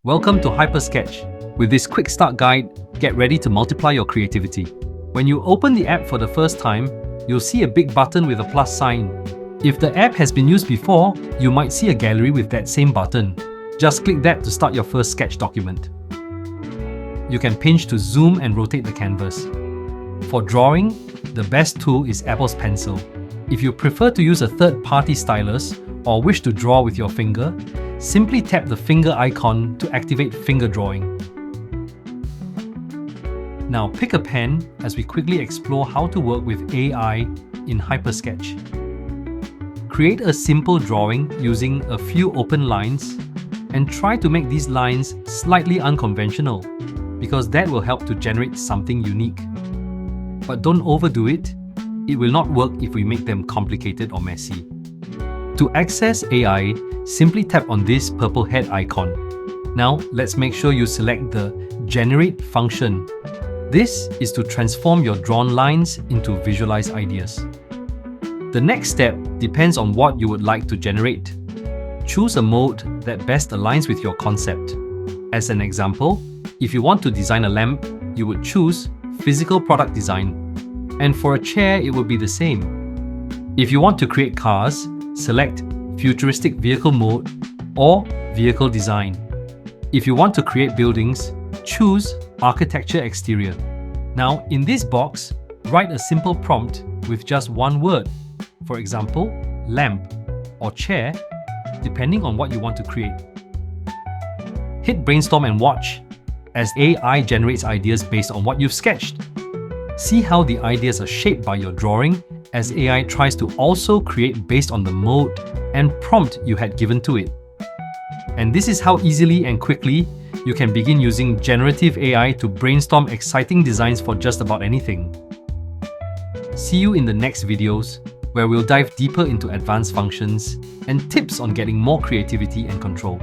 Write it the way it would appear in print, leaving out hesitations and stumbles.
Welcome to Hypersketch. With this quick start guide, get ready to multiply your creativity. When you open the app for the first time, you'll see a big button with a plus sign. If the app has been used before, you might see a gallery with that same button. Just click that to start your first sketch document. You can pinch to zoom and rotate the canvas. For drawing, the best tool is Apple's Pencil. If you prefer to use a third-party stylus or wish to draw with your finger, simply tap the finger icon to activate finger drawing. Now pick a pen as we quickly explore how to work with AI in Hypersketch. Create a simple drawing using a few open lines and try to make these lines slightly unconventional because that will help to generate something unique. But don't overdo it. It will not work if we make them complicated or messy. To access AI, simply tap on this purple head icon. Now, let's make sure you select the Generate function. This is to transform your drawn lines into visualized ideas. The next step depends on what you would like to generate. Choose a mode that best aligns with your concept. As an example, if you want to design a lamp, you would choose Physical Product Design. And for a chair, it would be the same. If you want to create cars, select Futuristic Vehicle Mode or Vehicle Design. If you want to create buildings, choose Architecture Exterior. Now, in this box, write a simple prompt with just one word. For example, lamp or chair, depending on what you want to create. Hit brainstorm and watch as AI generates ideas based on what you've sketched. See how the ideas are shaped by your drawing as AI tries to also create based on the mode and prompt you had given to it. And this is how easily and quickly you can begin using generative AI to brainstorm exciting designs for just about anything. See you in the next videos, where we'll dive deeper into advanced functions and tips on getting more creativity and control.